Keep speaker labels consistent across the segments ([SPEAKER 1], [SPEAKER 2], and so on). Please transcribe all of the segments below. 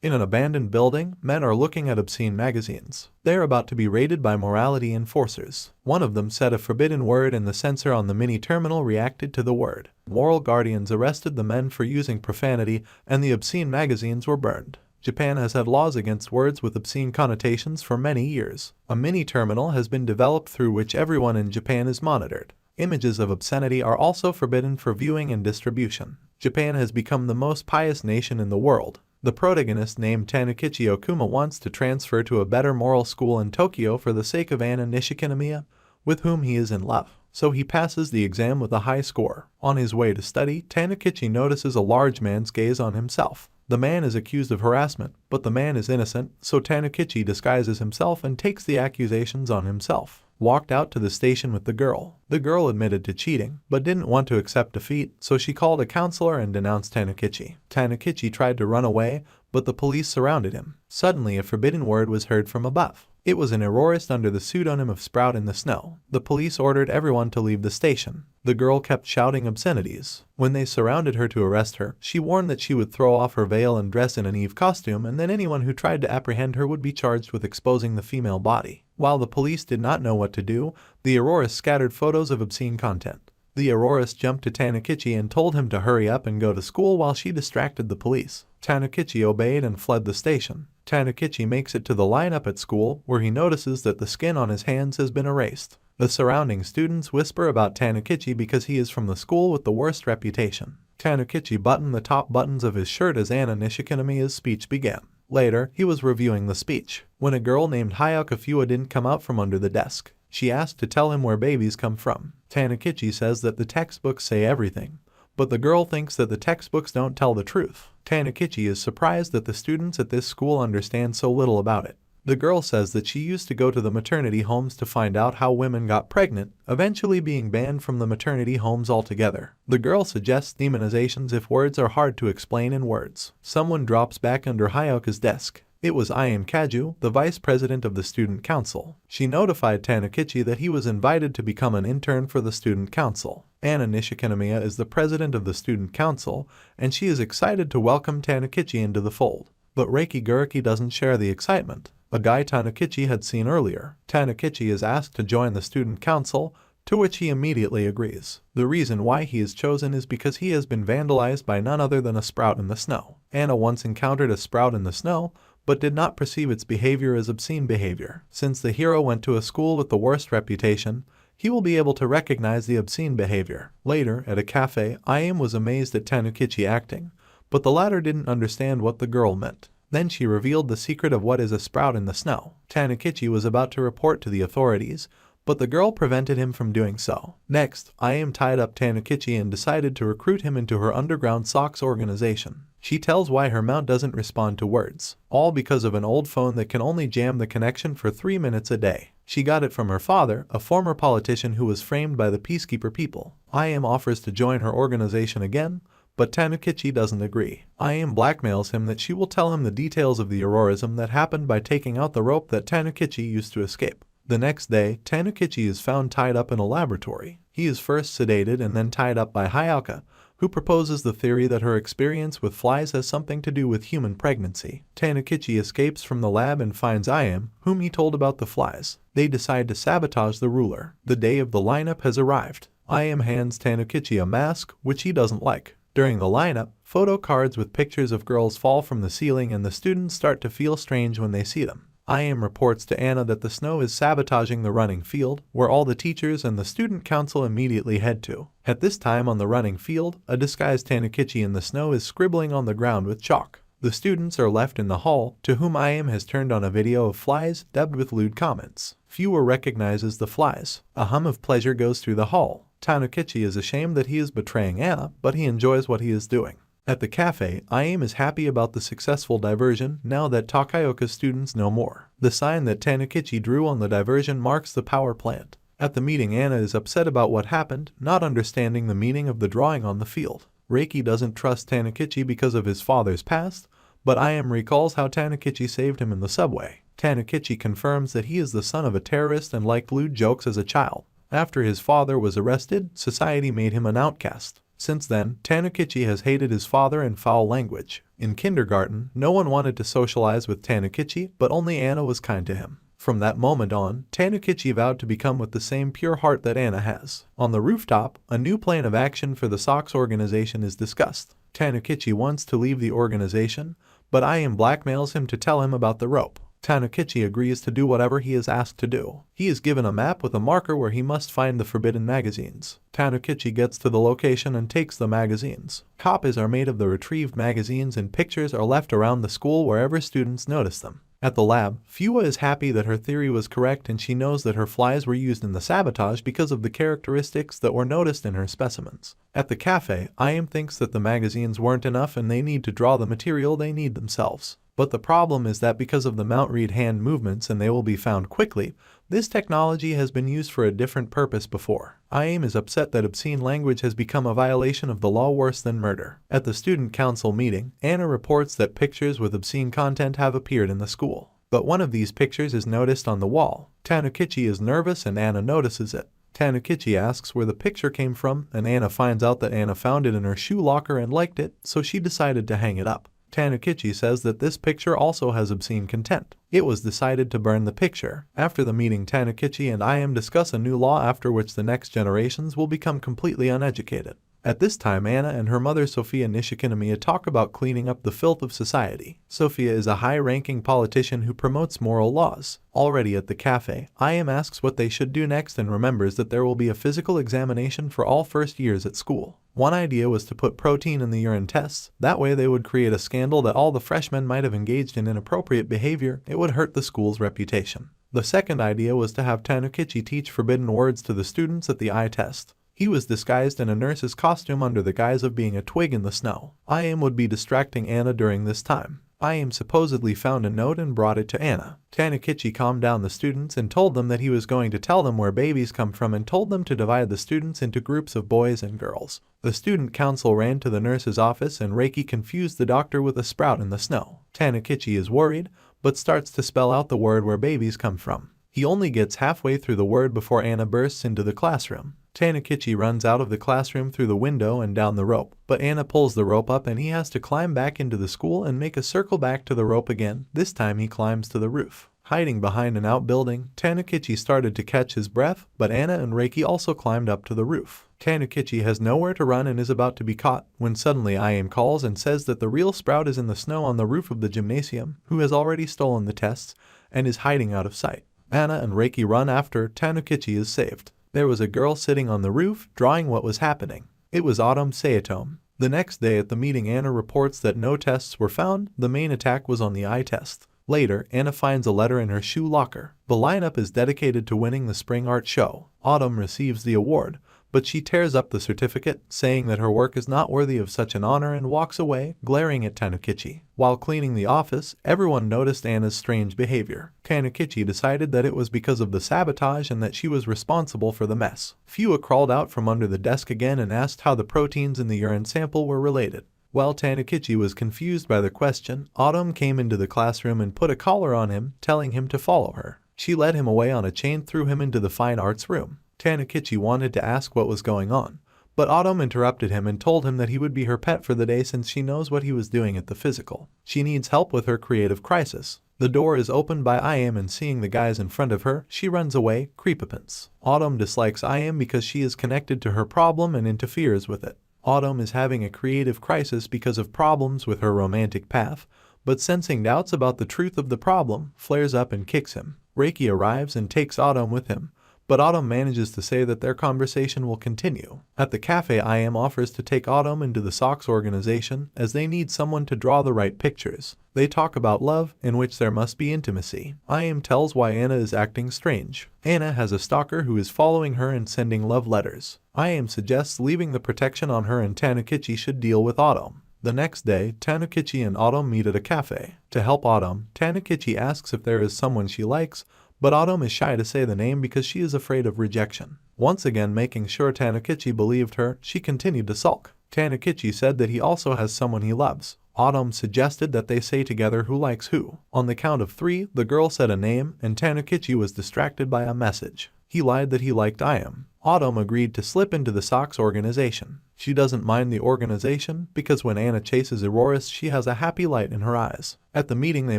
[SPEAKER 1] In an abandoned building, men are looking at obscene magazines. They are about to be raided by morality enforcers. One of them said a forbidden word and the sensor on the mini-terminal reacted to the word. Moral guardians arrested the men for using profanity and the obscene magazines were burned. Japan has had laws against words with obscene connotations for many years. A mini-terminal has been developed through which everyone in Japan is monitored. Images of obscenity are also forbidden for viewing and distribution. Japan has become the most pious nation in the world. The protagonist named Tanukichi Okuma wants to transfer to a better moral school in Tokyo for the sake of Anna Nishikamiya, with whom he is in love. So he passes the exam with a high score. On his way to study, Tanukichi notices a large man's gaze on himself. The man is accused of harassment, but the man is innocent, so Tanukichi disguises himself and takes the accusations on himself. Walked out to the station with the girl. The girl admitted to cheating, but didn't want to accept defeat, so she called a counselor and denounced Tanukichi. Tanukichi tried to run away, but the police surrounded him. Suddenly a forbidden word was heard from above. It was an errorist under the pseudonym of Sprout in the Snow. The police ordered everyone to leave the station. The girl kept shouting obscenities. When they surrounded her to arrest her, she warned that she would throw off her veil and dress in an Eve costume, and then anyone who tried to apprehend her would be charged with exposing the female body. While the police did not know what to do, the errorist scattered photos of obscene content. The errorist jumped to Tanukichi and told him to hurry up and go to school while she distracted the police. Tanukichi obeyed and fled the station. Tanukichi makes it to the lineup at school, where he notices that the skin on his hands has been erased. The surrounding students whisper about Tanukichi because he is from the school with the worst reputation. Tanukichi buttoned the top buttons of his shirt as Anna Nishikamiya's speech began. Later, he was reviewing the speech, when a girl named Hayaka Fuwa didn't come out from under the desk. She asked to tell him where babies come from. Tanukichi says that the textbooks say everything, but the girl thinks that the textbooks don't tell the truth. Tanukichi is surprised that the students at this school understand so little about it. The girl says that she used to go to the maternity homes to find out how women got pregnant, eventually being banned from the maternity homes altogether. The girl suggests demonizations if words are hard to explain in words. Someone drops back under Hayaka's desk. It was I.M. Kaju, the vice president of the student council. She notified Tanukichi that he was invited to become an intern for the student council. Anna Nishikamiya is the president of the student council, and she is excited to welcome Tanukichi into the fold. But Reiki Guriki doesn't share the excitement. A guy Tanukichi had seen earlier. Tanukichi is asked to join the student council, to which he immediately agrees. The reason why he is chosen is because he has been vandalized by none other than a sprout in the snow. Anna once encountered a sprout in the snow, but did not perceive its behavior as obscene behavior. Since the hero went to a school with the worst reputation, he will be able to recognize the obscene behavior. Later, at a cafe, I.M. was amazed at Tanukichi acting, but the latter didn't understand what the girl meant. Then she revealed the secret of what is a sprout in the snow. Tanukichi was about to report to the authorities, but the girl prevented him from doing so. Next, I.M. tied up Tanukichi and decided to recruit him into her underground socks organization. She tells why her mount doesn't respond to words, all because of an old phone that can only jam the connection for 3 minutes a day. She got it from her father, a former politician who was framed by the Peacekeeper people. I.M. offers to join her organization again, but Tanukichi doesn't agree. I.M. blackmails him that she will tell him the details of the errorism that happened by taking out the rope that Tanukichi used to escape. The next day, Tanukichi is found tied up in a laboratory. He is first sedated and then tied up by Hayaka, who proposes the theory that her experience with flies has something to do with human pregnancy. Tanukichi escapes from the lab and finds I.M., whom he told about the flies. They decide to sabotage the ruler. The day of the lineup has arrived. I.M. hands Tanukichi a mask, which he doesn't like. During the lineup, photo cards with pictures of girls fall from the ceiling and the students start to feel strange when they see them. I.M. reports to Anna that the snow is sabotaging the running field, where all the teachers and the student council immediately head to. At this time on the running field, a disguised Tanukichi in the snow is scribbling on the ground with chalk. The students are left in the hall, to whom I.M. has turned on a video of flies, dubbed with lewd comments. Fuwa recognizes the flies. A hum of pleasure goes through the hall. Tanukichi is ashamed that he is betraying Anna, but he enjoys what he is doing. At the cafe, I.M. is happy about the successful diversion now that Takaoka's students know more. The sign that Tanukichi drew on the diversion marks the power plant. At the meeting, Anna is upset about what happened, not understanding the meaning of the drawing on the field. Reiki doesn't trust Tanukichi because of his father's past, but I.M. recalls how Tanukichi saved him in the subway. Tanukichi confirms that he is the son of a terrorist and liked lewd jokes as a child. After his father was arrested, society made him an outcast. Since then, Tanukichi has hated his father and foul language. In kindergarten, no one wanted to socialize with Tanukichi, but only Anna was kind to him. From that moment on, Tanukichi vowed to become with the same pure heart that Anna has. On the rooftop, a new plan of action for the SOX organization is discussed. Tanukichi wants to leave the organization, but I.M. blackmails him to tell him about the rope. Tanukichi agrees to do whatever he is asked to do. He is given a map with a marker where he must find the forbidden magazines. Tanukichi gets to the location and takes the magazines. Copies are made of the retrieved magazines and pictures are left around the school wherever students notice them. At the lab, Fua is happy that her theory was correct and she knows that her flies were used in the sabotage because of the characteristics that were noticed in her specimens. At the cafe, I.M. thinks that the magazines weren't enough and they need to draw the material they need themselves. But the problem is that because of the Mount Reed hand movements and they will be found quickly, this technology has been used for a different purpose before. I.M. is upset that obscene language has become a violation of the law worse than murder. At the student council meeting, Anna reports that pictures with obscene content have appeared in the school. But one of these pictures is noticed on the wall. Tanukichi is nervous and Anna notices it. Tanukichi asks where the picture came from and Anna finds out that Anna found it in her shoe locker and liked it, so she decided to hang it up. Tanukichi says that this picture also has obscene content. It was decided to burn the picture. After the meeting, Tanukichi and I.M. discuss a new law after which the next generations will become completely uneducated. At this time, Anna and her mother Sophia Nishikinomiya talk about cleaning up the filth of society. Sophia is a high-ranking politician who promotes moral laws. Already at the cafe, I.M. asks what they should do next and remembers that there will be a physical examination for all first years at school. One idea was to put protein in the urine tests. That way they would create a scandal that all the freshmen might have engaged in inappropriate behavior. It would hurt the school's reputation. The second idea was to have Tanukichi teach forbidden words to the students at the eye test. He was disguised in a nurse's costume under the guise of being a twig in the snow. I.M. would be distracting Anna during this time. I.M. supposedly found a note and brought it to Anna. Tanukichi calmed down the students and told them that he was going to tell them where babies come from and told them to divide the students into groups of boys and girls. The student council ran to the nurse's office and Reiki confused the doctor with a sprout in the snow. Tanukichi is worried, but starts to spell out the word where babies come from. He only gets halfway through the word before Anna bursts into the classroom. Tanukichi runs out of the classroom through the window and down the rope, but Anna pulls the rope up and he has to climb back into the school and make a circle back to the rope again. This time he climbs to the roof. Hiding behind an outbuilding, Tanukichi started to catch his breath, but Anna and Reiki also climbed up to the roof. Tanukichi has nowhere to run and is about to be caught, when suddenly I.M. calls and says that the real Sprout is in the snow on the roof of the gymnasium, who has already stolen the tests, and is hiding out of sight. Anna and Reiki run after. Tanukichi is saved. There was a girl sitting on the roof, drawing what was happening. It was Autumn Sayatome. The next day at the meeting, Anna reports that no tests were found. The main attack was on the eye test. Later, Anna finds a letter in her shoe locker. The lineup is dedicated to winning the spring art show. Autumn receives the award, but she tears up the certificate, saying that her work is not worthy of such an honor and walks away, glaring at Tanukichi. While cleaning the office, everyone noticed Anna's strange behavior. Tanukichi decided that it was because of the sabotage and that she was responsible for the mess. Fua crawled out from under the desk again and asked how the proteins in the urine sample were related. While Tanukichi was confused by the question, Autumn came into the classroom and put a collar on him, telling him to follow her. She led him away on a chain, threw him into the fine arts room. Tanukichi wanted to ask what was going on, but Autumn interrupted him and told him that he would be her pet for the day since she knows what he was doing at the physical. She needs help with her creative crisis. The door is opened by I.M. and seeing the guys in front of her, she runs away, creepapants. Autumn dislikes I.M. because she is connected to her problem and interferes with it. Autumn is having a creative crisis because of problems with her romantic path, but sensing doubts about the truth of the problem, flares up and kicks him. Reiki arrives and takes Autumn with him, but Autumn manages to say that their conversation will continue. At the cafe, I.M. offers to take Autumn into the SOX organization as they need someone to draw the right pictures. They talk about love, in which there must be intimacy. I.M. tells why Anna is acting strange. Anna has a stalker who is following her and sending love letters. I.M. suggests leaving the protection on her and Tanukichi should deal with Autumn. The next day, Tanukichi and Autumn meet at a cafe. To help Autumn, Tanukichi asks if there is someone she likes, but Autumn is shy to say the name because she is afraid of rejection. Once again making sure Tanukichi believed her, she continued to sulk. Tanukichi said that he also has someone he loves. Autumn suggested that they say together who likes who. On the count of 3, the girl said a name, and Tanukichi was distracted by a message. He lied that he liked I.M. Autumn agreed to slip into the Sox organization. She doesn't mind the organization because when Anna chases Auroras she has a happy light in her eyes. At the meeting they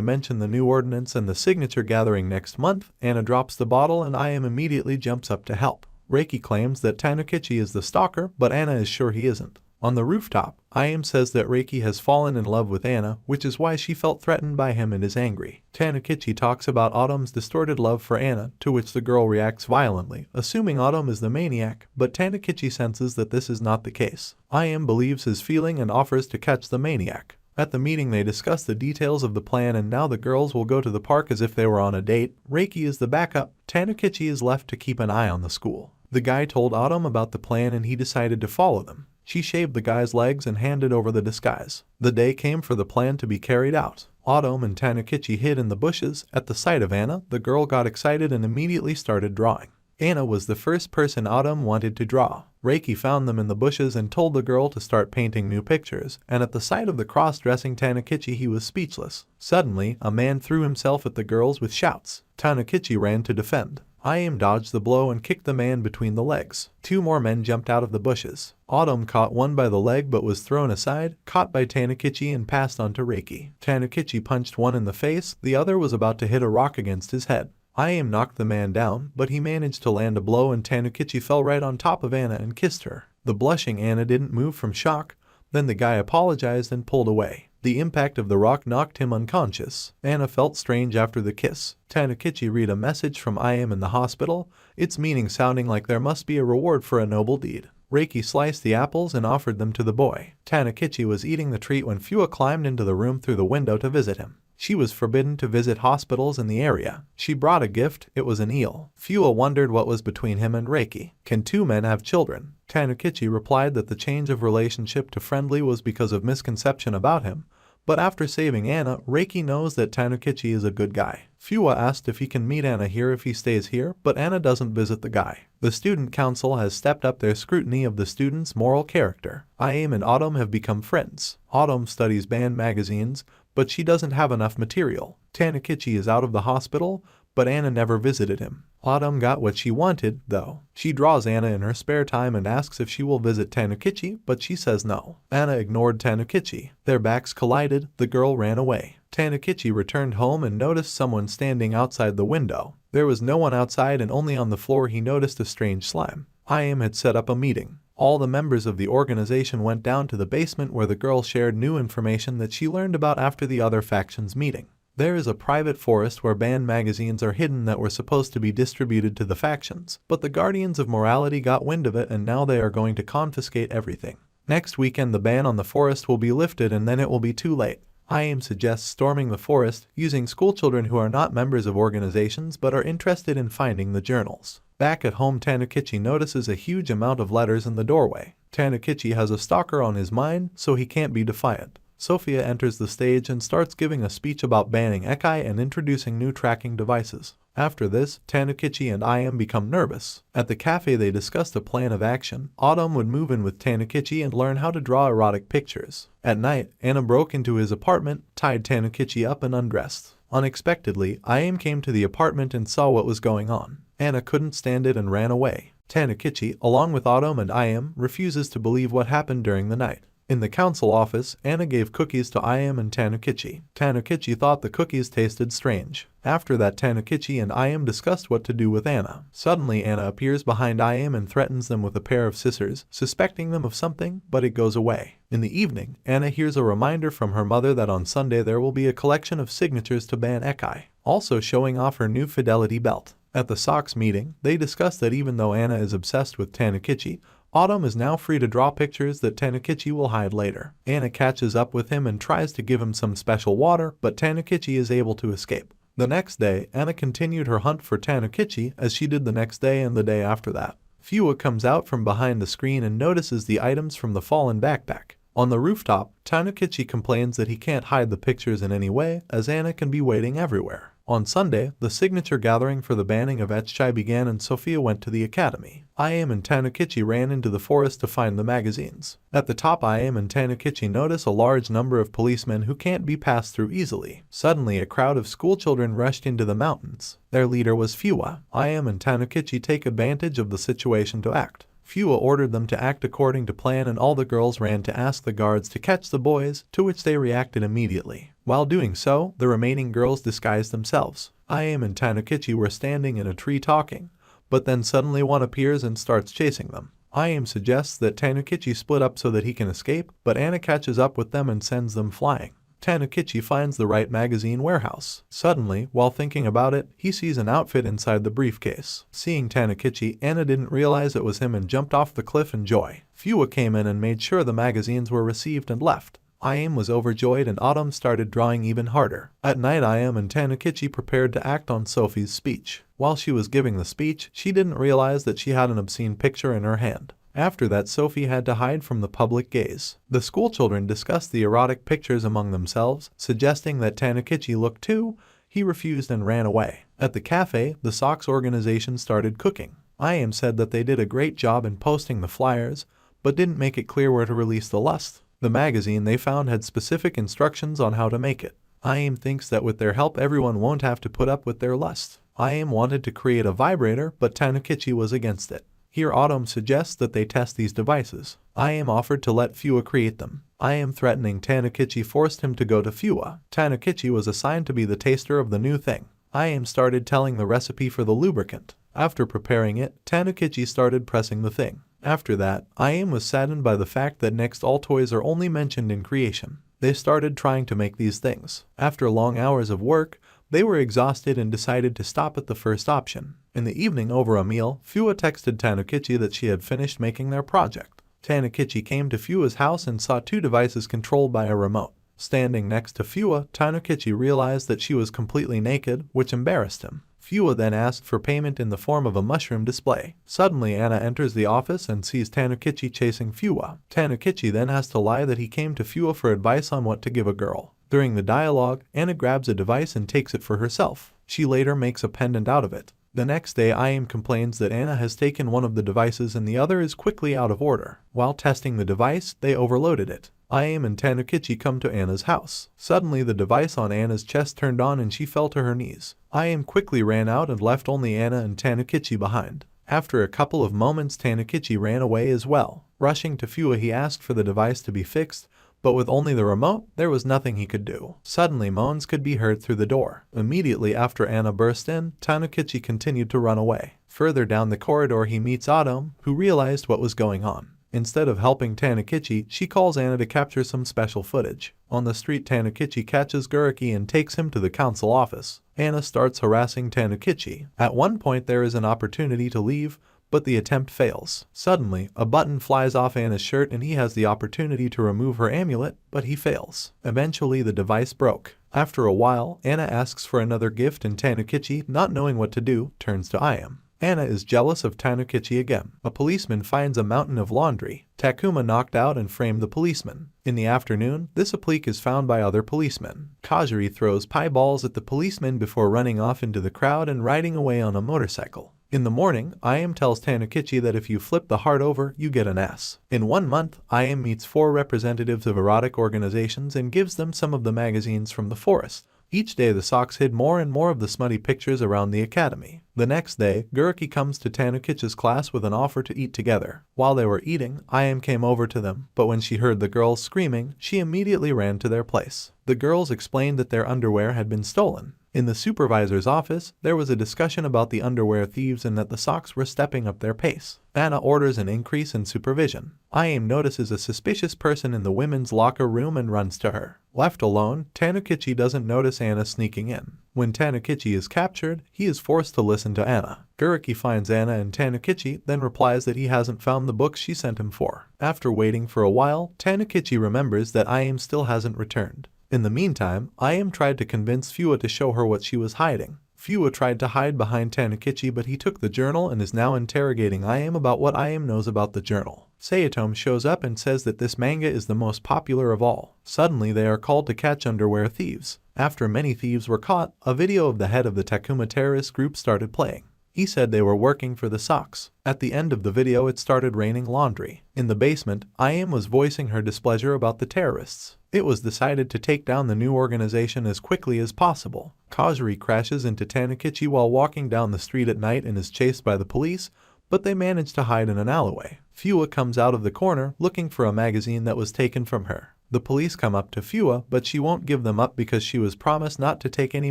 [SPEAKER 1] mention the new ordinance and the signature gathering next month. Anna drops the bottle and Im immediately jumps up to help. Reiki claims that Tanukichi is the stalker, but Anna is sure he isn't. On the rooftop, Im says that Reiki has fallen in love with Anna, which is why she felt threatened by him and is angry. Tanukichi talks about Autumn's distorted love for Anna, to which the girl reacts violently, assuming Autumn is the maniac, but Tanukichi senses that this is not the case. Im believes his feeling and offers to catch the maniac. At the meeting they discuss the details of the plan and now the girls will go to the park as if they were on a date. Reiki is the backup. Tanukichi is left to keep an eye on the school. The guy told Autumn about the plan and he decided to follow them. She shaved the guy's legs and handed over the disguise. The day came for the plan to be carried out. Autumn and Tanukichi hid in the bushes. At the sight of Anna, the girl got excited and immediately started drawing. Anna was the first person Autumn wanted to draw. Reiki found them in the bushes and told the girl to start painting new pictures, and at the sight of the cross-dressing Tanukichi he was speechless. Suddenly, a man threw himself at the girls with shouts. Tanukichi ran to defend. Im dodged the blow and kicked the man between the legs. Two more men jumped out of the bushes. Autumn caught one by the leg but was thrown aside, caught by Tanukichi and passed on to Reiki. Tanukichi punched one in the face, the other was about to hit a rock against his head. Im knocked the man down, but he managed to land a blow and Tanukichi fell right on top of Anna and kissed her. The blushing Anna didn't move from shock. Then the guy apologized and pulled away. The impact of the rock knocked him unconscious. Anna felt strange after the kiss. Tanukichi read a message from Im in the hospital, its meaning sounding like there must be a reward for a noble deed. Reiki sliced the apples and offered them to the boy. Tanukichi was eating the treat when Fua climbed into the room through the window to visit him. She was forbidden to visit hospitals in the area. She brought a gift, it was an eel. Fua wondered what was between him and Reiki. Can two men have children? Tanukichi replied that the change of relationship to friendly was because of misconception about him. But after saving Anna, Reiki knows that Tanukichi is a good guy. Fua asked if he can meet Anna here if he stays here, but Anna doesn't visit the guy. The student council has stepped up their scrutiny of the student's moral character. Im and Autumn have become friends. Autumn studies band magazines, but she doesn't have enough material. Tanukichi is out of the hospital, but Anna never visited him. Autumn got what she wanted, though. She draws Anna in her spare time and asks if she will visit Tanukichi, but she says no. Anna ignored Tanukichi. Their backs collided, the girl ran away. Tanukichi returned home and noticed someone standing outside the window. There was no one outside and only on the floor he noticed a strange slime. Im had set up a meeting. All the members of the organization went down to the basement where the girl shared new information that she learned about after the other factions meeting. There is a private forest where banned magazines are hidden that were supposed to be distributed to the factions, but the Guardians of Morality got wind of it and now they are going to confiscate everything. Next weekend the ban on the forest will be lifted and then it will be too late. Im suggests storming the forest, using schoolchildren who are not members of organizations but are interested in finding the journals. Back at home Tanukichi notices a huge amount of letters in the doorway. Tanukichi has a stalker on his mind, so he can't be defiant. Sophia enters the stage and starts giving a speech about banning Sekai and introducing new tracking devices. After this, Tanukichi and Im become nervous. At the cafe they discussed a plan of action. Autumn would move in with Tanukichi and learn how to draw erotic pictures. At night, Anna broke into his apartment, tied Tanukichi up and undressed. Unexpectedly, Im came to the apartment and saw what was going on. Anna couldn't stand it and ran away. Tanukichi, along with Autumn and Im, refuses to believe what happened during the night. In the council office, Anna gave cookies to Im and Tanukichi. Tanukichi thought the cookies tasted strange. After that, Tanukichi and Im discussed what to do with Anna. Suddenly, Anna appears behind Im and threatens them with a pair of scissors, suspecting them of something, but it goes away. In the evening, Anna hears a reminder from her mother that on Sunday there will be a collection of signatures to ban Sekai, also showing off her new fidelity belt. At the Sox meeting, they discuss that even though Anna is obsessed with Tanukichi, Autumn is now free to draw pictures that Tanukichi will hide later. Anna catches up with him and tries to give him some special water, but Tanukichi is able to escape. The next day, Anna continued her hunt for Tanukichi as she did the next day and the day after that. Fua comes out from behind the screen and notices the items from the fallen backpack. On the rooftop, Tanukichi complains that he can't hide the pictures in any way, as Anna can be waiting everywhere. On Sunday, the signature gathering for the banning of ecchi began and Sophia went to the academy. I.M. and Tanukichi ran into the forest to find the magazines. At the top, I.M. and Tanukichi notice a large number of policemen who can't be passed through easily. Suddenly, a crowd of schoolchildren rushed into the mountains. Their leader was Fuwa. I.M. and Tanukichi take advantage of the situation to act. Fuwa ordered them to act according to plan and all the girls ran to ask the guards to catch the boys, to which they reacted immediately. While doing so, the remaining girls disguised themselves. I.M. and Tanukichi were standing in a tree talking, but then suddenly one appears and starts chasing them. I.M. suggests that Tanukichi split up so that he can escape, but Anna catches up with them and sends them flying. Tanukichi finds the right magazine warehouse. Suddenly, while thinking about it, he sees an outfit inside the briefcase. Seeing Tanukichi, Anna didn't realize it was him and jumped off the cliff in joy. Fuwa came in and made sure the magazines were received and left. I.M. was overjoyed and Autumn started drawing even harder. At night, I.M. and Tanukichi prepared to act on Sophie's speech. While she was giving the speech, she didn't realize that she had an obscene picture in her hand. After that, Sophie had to hide from the public gaze. The schoolchildren discussed the erotic pictures among themselves, suggesting that Tanukichi look too. He refused and ran away. At the cafe, the Sox organization started cooking. I.M. said that they did a great job in posting the flyers, but didn't make it clear where to release the lust. The magazine they found had specific instructions on how to make it. I.M. thinks that with their help everyone won't have to put up with their lust. I.M. wanted to create a vibrator, but Tanukichi was against it. Here Autumn suggests that they test these devices. I.M. offered to let Fuwa create them. I.M. threatening Tanukichi forced him to go to Fuwa. Tanukichi was assigned to be the taster of the new thing. I.M. started telling the recipe for the lubricant. After preparing it, Tanukichi started pressing the thing. After that, I.M. was saddened by the fact that next all toys are only mentioned in creation. They started trying to make these things. After long hours of work, they were exhausted and decided to stop at the first option. In the evening over a meal, Fuwa texted Tanukichi that she had finished making their project. Tanukichi came to Fuwa's house and saw two devices controlled by a remote. Standing next to Fuwa, Tanukichi realized that she was completely naked, which embarrassed him. Fuwa then asked for payment in the form of a mushroom display. Suddenly, Anna enters the office and sees Tanukichi chasing Fuwa. Tanukichi then has to lie that he came to Fuwa for advice on what to give a girl. During the dialogue, Anna grabs a device and takes it for herself. She later makes a pendant out of it. The next day, I.M. complains that Anna has taken one of the devices and the other is quickly out of order. While testing the device, they overloaded it. I.M. and Tanukichi come to Anna's house. Suddenly, the device on Anna's chest turned on and she fell to her knees. I.M. quickly ran out and left only Anna and Tanukichi behind. After a couple of moments, Tanukichi ran away as well. Rushing to Fuwa, he asked for the device to be fixed, but with only the remote, there was nothing he could do. Suddenly, moans could be heard through the door. Immediately after Anna burst in, Tanukichi continued to run away. Further down the corridor, he meets Autumn, who realized what was going on. Instead of helping Tanukichi, she calls Anna to capture some special footage. On the street, Tanukichi catches Guriki and takes him to the council office. Anna starts harassing Tanukichi. At one point, there is an opportunity to leave, but the attempt fails. Suddenly, a button flies off Anna's shirt and he has the opportunity to remove her amulet, but he fails. Eventually, the device broke. After a while, Anna asks for another gift and Tanukichi, not knowing what to do, turns to I.M. Anna is jealous of Tanukichi again. A policeman finds a mountain of laundry. Takuma knocked out and framed the policeman. In the afternoon, this applique is found by other policemen. Kajiri throws pie balls at the policeman before running off into the crowd and riding away on a motorcycle. In the morning, I.M. tells Tanukichi that if you flip the heart over, you get an S. In 1 month, I.M. meets 4 representatives of erotic organizations and gives them some of the magazines from the forest. Each day, the Sox hid more and more of the smutty pictures around the academy. The next day, Guriki comes to Tanukichi's class with an offer to eat together. While they were eating, I.M. came over to them, but when she heard the girls screaming, she immediately ran to their place. The girls explained that their underwear had been stolen. In the supervisor's office, there was a discussion about the underwear thieves and that the Sox were stepping up their pace. Anna orders an increase in supervision. I.M. notices a suspicious person in the women's locker room and runs to her. Left alone, Tanukichi doesn't notice Anna sneaking in. When Tanukichi is captured, he is forced to listen to Anna. Guriki finds Anna and Tanukichi, then replies that he hasn't found the books she sent him for. After waiting for a while, Tanukichi remembers that I.M. still hasn't returned. In the meantime, I.M. tried to convince Fuwa to show her what she was hiding. Fuwa tried to hide behind Tanukichi, but he took the journal and is now interrogating I.M. about what I.M. knows about the journal. Sayatome shows up and says that this manga is the most popular of all. Suddenly, they are called to catch underwear thieves. After many thieves were caught, a video of the head of the Takuma terrorist group started playing. He said they were working for the Sox. At the end of the video it started raining laundry. In the basement, IM was voicing her displeasure about the terrorists. It was decided to take down the new organization as quickly as possible. Kazuri crashes into Tanukichi while walking down the street at night and is chased by the police, but they manage to hide in an alleyway. Fua comes out of the corner looking for a magazine that was taken from her. The police come up to Fua, but she won't give them up because she was promised not to take any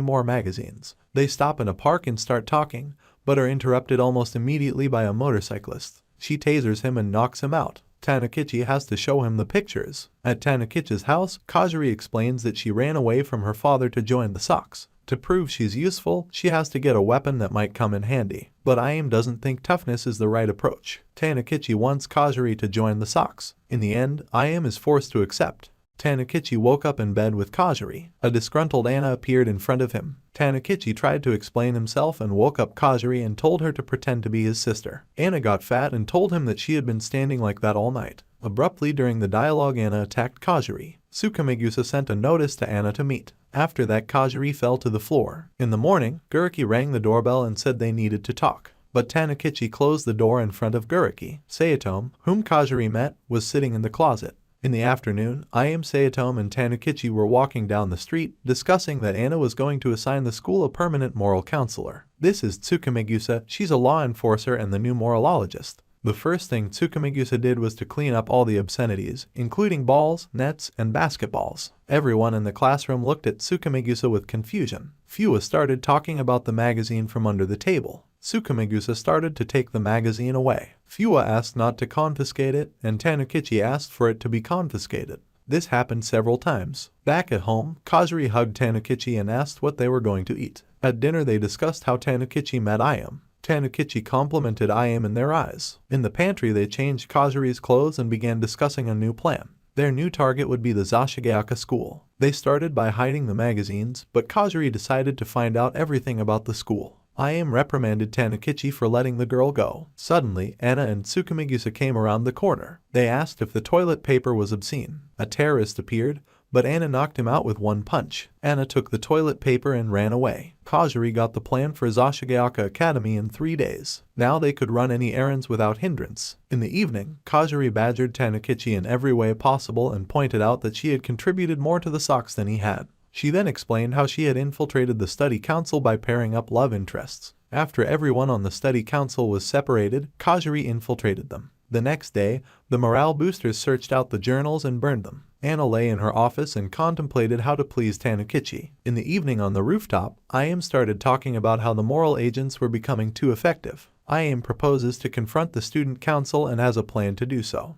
[SPEAKER 1] more magazines. They stop in a park and start talking, but are interrupted almost immediately by a motorcyclist. She tasers him and knocks him out. Tanukichi has to show him the pictures. At Tanukichi's house, Kazuri explains that she ran away from her father to join the Sox. To prove she's useful, she has to get a weapon that might come in handy. But IM doesn't think toughness is the right approach. Tanukichi wants Kazuri to join the Sox. In the end, IM is forced to accept. Tanukichi woke up in bed with Kazuri. A disgruntled Anna appeared in front of him. Tanukichi tried to explain himself and woke up Kazuri and told her to pretend to be his sister. Anna got fat and told him that she had been standing like that all night. Abruptly during the dialogue, Anna attacked Kazuri. Tsukumegusa sent a notice to Anna to meet. After that, Kazuri fell to the floor. In the morning, Guriki rang the doorbell and said they needed to talk. But Tanukichi closed the door in front of Guriki. Sayatome, whom Kazuri met, was sitting in the closet. In the afternoon, IM, Sayatome and Tanukichi were walking down the street, discussing that Anna was going to assign the school a permanent moral counselor. This is Tsukumegusa, she's a law enforcer and the new moralologist. The first thing Tsukumegusa did was to clean up all the obscenities, including balls, nets, and basketballs. Everyone in the classroom looked at Tsukumegusa with confusion. Fua started talking about the magazine from under the table. Tsukumegusa started to take the magazine away. Fua asked not to confiscate it, and Tanukichi asked for it to be confiscated. This happened several times. Back at home, Kazuri hugged Tanukichi and asked what they were going to eat. At dinner they discussed how Tanukichi met IM. Tanukichi complimented IM in their eyes. In the pantry they changed Kazuri's clothes and began discussing a new plan. Their new target would be the Zashigeaka school. They started by hiding the magazines, but Kazuri decided to find out everything about the school. IM reprimanded Tanukichi for letting the girl go. Suddenly, Anna and Tsukumegusa came around the corner. They asked if the toilet paper was obscene. A terrorist appeared, but Anna knocked him out with one punch. Anna took the toilet paper and ran away. Kazuri got the plan for Zashigeaka Academy in 3 days. Now they could run any errands without hindrance. In the evening, Kazuri badgered Tanukichi in every way possible and pointed out that she had contributed more to the Sox than he had. She then explained how she had infiltrated the study council by pairing up love interests. After everyone on the study council was separated, Kazuri infiltrated them. The next day, the morale boosters searched out the journals and burned them. Anna lay in her office and contemplated how to please Tanukichi. In the evening on the rooftop, IM started talking about how the moral agents were becoming too effective. IM proposes to confront the student council and has a plan to do so.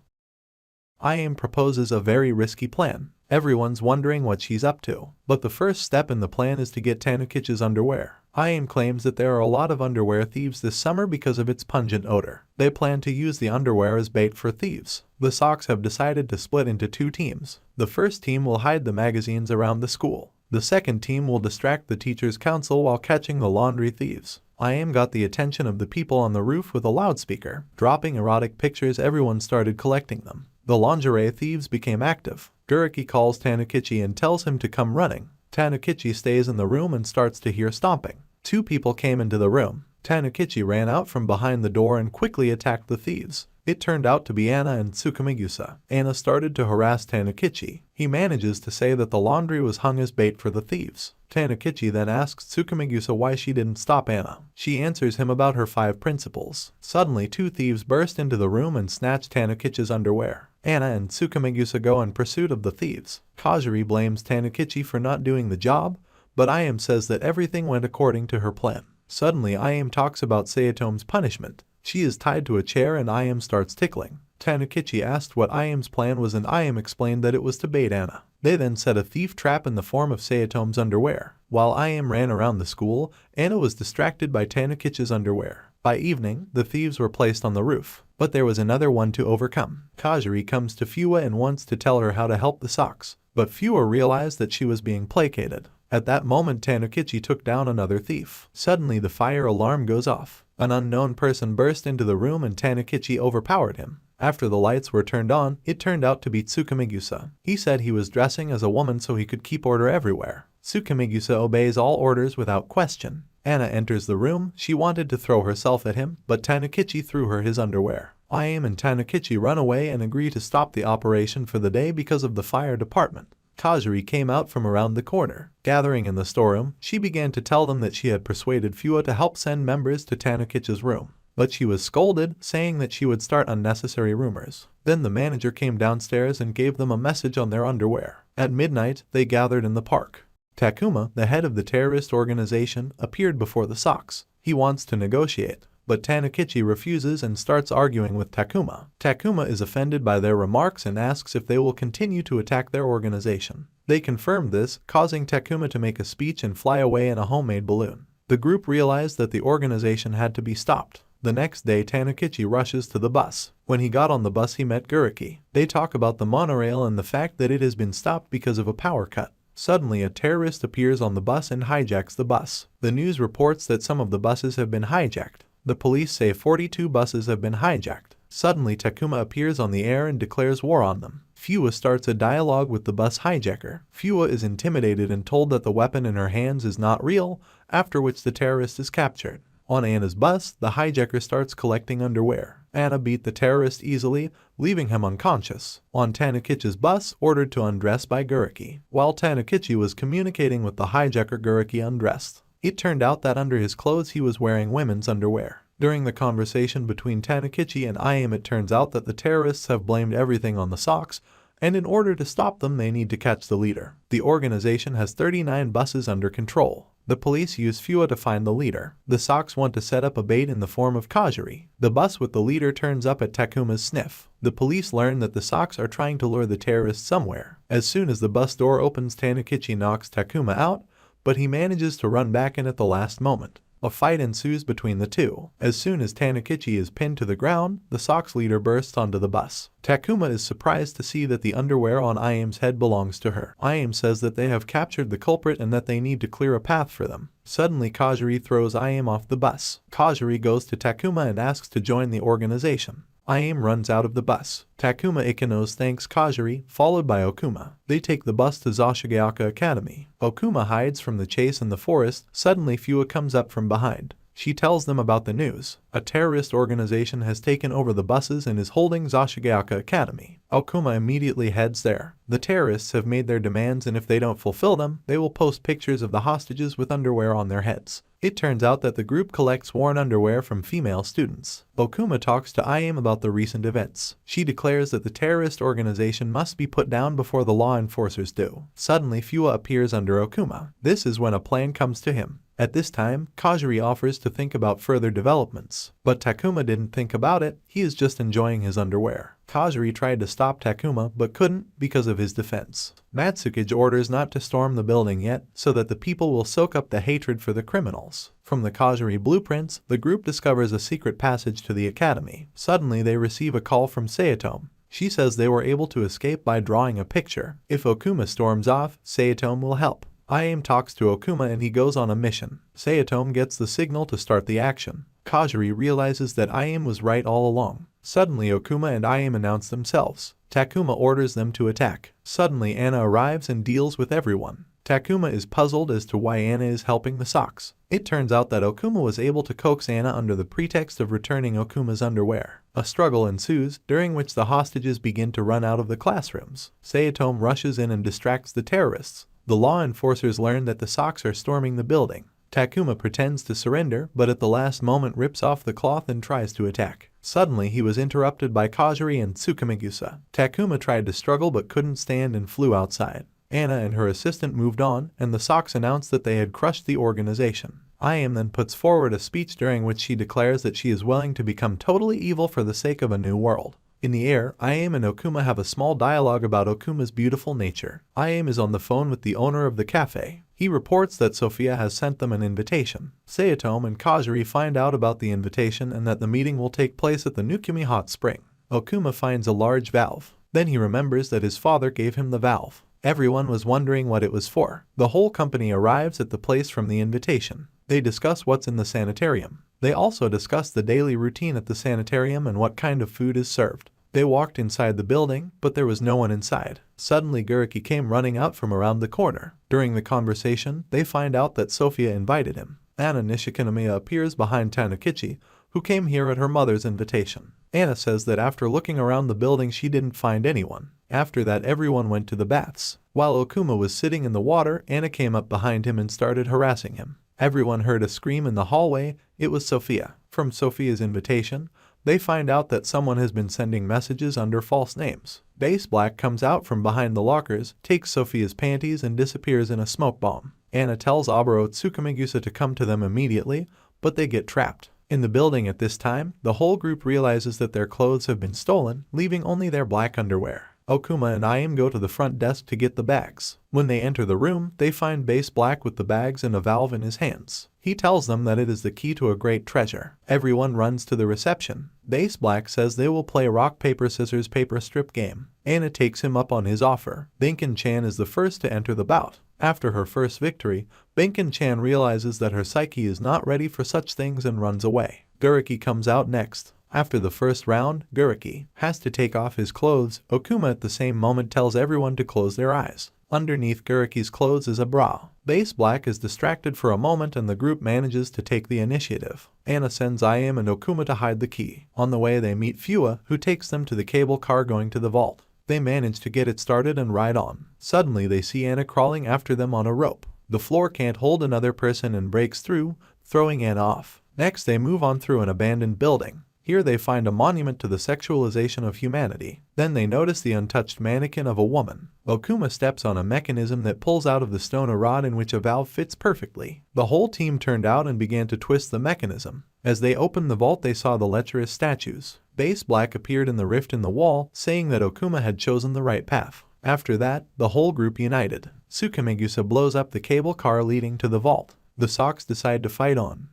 [SPEAKER 1] IM proposes a very risky plan. Everyone's wondering what she's up to. But the first step in the plan is to get Tanukichi's underwear. IM claims that there are a lot of underwear thieves this summer because of its pungent odor. They plan to use the underwear as bait for thieves. The Sox have decided to split into 2 teams. The first team will hide the magazines around the school. The second team will distract the teacher's council while catching the laundry thieves. IM got the attention of the people on the roof with a loudspeaker. Dropping erotic pictures, everyone started collecting them. The lingerie thieves became active. Guriki calls Tanukichi and tells him to come running. Tanukichi stays in the room and starts to hear stomping. 2 people came into the room. Tanukichi ran out from behind the door and quickly attacked the thieves. It turned out to be Anna and Tsukumegusa. Anna started to harass Tanukichi. He manages to say that the laundry was hung as bait for the thieves. Tanukichi then asks Tsukumegusa why she didn't stop Anna. She answers him about her 5 principles. Suddenly 2 thieves burst into the room and snatch Tanukichi's underwear. Anna and Tsukumegusa go in pursuit of the thieves. Kazuri blames Tanukichi for not doing the job, but IM says that everything went according to her plan. Suddenly IM talks about Sayatome's punishment. She is tied to a chair and IM starts tickling. Tanukichi asked what IM's plan was and IM explained that it was to bait Anna. They then set a thief trap in the form of Sayatome's underwear. While IM ran around the school, Anna was distracted by Tanukichi's underwear. By evening, the thieves were placed on the roof, but there was another one to overcome. Kazuri comes to Fua and wants to tell her how to help the Sox, but Fua realized that she was being placated. At that moment, Tanukichi took down another thief. Suddenly, the fire alarm goes off. An unknown person burst into the room and Tanukichi overpowered him. After the lights were turned on, it turned out to be Tsukumegusa. He said he was dressing as a woman so he could keep order everywhere. Tsukamigusa obeys all orders without question. Anna enters the room. She wanted to throw herself at him, but Tanukichi threw her his underwear. I.M. and Tanukichi run away and agree to stop the operation for the day because of the fire department. Kajiri came out from around the corner. Gathering in the storeroom, she began to tell them that she had persuaded Fua to help send members to Tanukichi's room. But she was scolded, saying that she would start unnecessary rumors. Then the manager came downstairs and gave them a message on their underwear. At midnight, they gathered in the park. Takuma, the head of the terrorist organization, appeared before the Sox. He wants to negotiate, but Tanukichi refuses and starts arguing with Takuma. Takuma is offended by their remarks and asks if they will continue to attack their organization. They confirmed this, causing Takuma to make a speech and fly away in a homemade balloon. The group realized that the organization had to be stopped. The next day, Tanukichi rushes to the bus. When he got on the bus, he met Guriki. They talk about the monorail and the fact that it has been stopped because of a power cut. Suddenly, a terrorist appears on the bus and hijacks the bus. The news reports that some of the buses have been hijacked. The police say 42 buses have been hijacked. Suddenly, Takuma appears on the air and declares war on them. Fua starts a dialogue with the bus hijacker. Fua is intimidated and told that the weapon in her hands is not real, after which the terrorist is captured. On Anna's bus, the hijacker starts collecting underwear. Anna beat the terrorist easily, leaving him unconscious. On Tanukichi's bus, ordered to undress by Guriki. While Tanukichi was communicating with the hijacker, Guriki undressed. It turned out that under his clothes he was wearing women's underwear. During the conversation between Tanukichi and I.M., it turns out that the terrorists have blamed everything on the Sox, and in order to stop them they need to catch the leader. The organization has 39 buses under control. The police use Fua to find the leader. The Sox want to set up a bait in the form of Kajiri. The bus with the leader turns up at Takuma's sniff. The police learn that the Sox are trying to lure the terrorists somewhere. As soon as the bus door opens, Tanukichi knocks Takuma out, but he manages to run back in at the last moment. A fight ensues between the two. As soon as Tanukichi is pinned to the ground, the Sox leader bursts onto the bus. Takuma is surprised to see that the underwear on I.M.'s head belongs to her. I.M. says that they have captured the culprit and that they need to clear a path for them. Suddenly, Kajiri throws I.M. off the bus. Kajiri goes to Takuma and asks to join the organization. I.M. runs out of the bus. Takuma Ikenos thanks Kajiri, followed by Okuma. They take the bus to Zashigeaka Academy. Okuma hides from the chase in the forest. Suddenly, Fua comes up from behind. She tells them about the news. A terrorist organization has taken over the buses and is holding Zashigeaka Academy. Okuma immediately heads there. The terrorists have made their demands, and if they don't fulfill them, they will post pictures of the hostages with underwear on their heads. It turns out that the group collects worn underwear from female students. Okuma talks to I.M. about the recent events. She declares that the terrorist organization must be put down before the law enforcers do. Suddenly, Fua appears under Okuma. This is when a plan comes to him. At this time, Kajiri offers to think about further developments. But Takuma didn't think about it, he is just enjoying his underwear. Kajiri tried to stop Takuma but couldn't because of his defense. Matsukage orders not to storm the building yet, so that the people will soak up the hatred for the criminals. From the Kajiri blueprints, the group discovers a secret passage to the academy. Suddenly they receive a call from Sayatome. She says they were able to escape by drawing a picture. If Okuma storms off, Sayatome will help. I.M. talks to Okuma and he goes on a mission. Sayatome gets the signal to start the action. Kajiri realizes that I.M. was right all along. Suddenly Okuma and I.M. announce themselves. Takuma orders them to attack. Suddenly Anna arrives and deals with everyone. Takuma is puzzled as to why Anna is helping the Sox. It turns out that Okuma was able to coax Anna under the pretext of returning Okuma's underwear. A struggle ensues, during which the hostages begin to run out of the classrooms. Sayatome rushes in and distracts the terrorists. The law enforcers learn that the Sox are storming the building. Takuma pretends to surrender, but at the last moment rips off the cloth and tries to attack. Suddenly, he was interrupted by Kajiri and Tsukamigusa. Takuma tried to struggle but couldn't stand and flew outside. Anna and her assistant moved on, and the Sox announced that they had crushed the organization. I.M. then puts forward a speech during which she declares that she is willing to become totally evil for the sake of a new world. In the air, I.M. and Okuma have a small dialogue about Okuma's beautiful nature. I.M. is on the phone with the owner of the cafe. He reports that Sophia has sent them an invitation. Sayatome and Kajiri find out about the invitation and that the meeting will take place at the Nukumi Hot Spring. Okuma finds a large valve. Then he remembers that his father gave him the valve. Everyone was wondering what it was for. The whole company arrives at the place from the invitation. They discuss what's in the sanitarium. They also discuss the daily routine at the sanitarium and what kind of food is served. They walked inside the building, but there was no one inside. Suddenly Guriki came running out from around the corner. During the conversation, they find out that Sophia invited him. Anna Nishikinomiya appears behind Tanakichi, who came here at her mother's invitation. Anna says that after looking around the building she didn't find anyone. After that everyone went to the baths. While Okuma was sitting in the water, Anna came up behind him and started harassing him. Everyone heard a scream in the hallway. It was Sophia. From Sophia's invitation, they find out that someone has been sending messages under false names. Base Black comes out from behind the lockers, takes Sophia's panties and disappears in a smoke bomb. Anna tells Aburo Tsukumegusa to come to them immediately, but they get trapped. In the building at this time, the whole group realizes that their clothes have been stolen, leaving only their black underwear. Okuma and Ayam go to the front desk to get the bags. When they enter the room, they find Base Black with the bags and a valve in his hands. He tells them that it is the key to a great treasure. Everyone runs to the reception. Base Black says they will play rock paper scissors paper strip game. Anna takes him up on his offer. Binkin-chan is the first to enter the bout. After her first victory, Binkin-chan realizes that her psyche is not ready for such things and runs away. Guriki comes out next. After the first round, Guriki has to take off his clothes. Okuma at the same moment tells everyone to close their eyes. Underneath Guriki's clothes is a bra. Base Black is distracted for a moment and the group manages to take the initiative. Anna sends Ayam and Okuma to hide the key. On the way they meet Fua, who takes them to the cable car going to the vault. They manage to get it started and ride on. Suddenly they see Anna crawling after them on a rope. The floor can't hold another person and breaks through, throwing Anna off. Next they move on through an abandoned building. Here they find a monument to the sexualization of humanity. Then they notice the untouched mannequin of a woman. Okuma steps on a mechanism that pulls out of the stone a rod in which a valve fits perfectly. The whole team turned out and began to twist the mechanism. As they opened the vault they saw the lecherous statues. Base Black appeared in the rift in the wall, saying that Okuma had chosen the right path. After that, the whole group united. Tsukumegusa blows up the cable car leading to the vault. The Sox decide to fight on.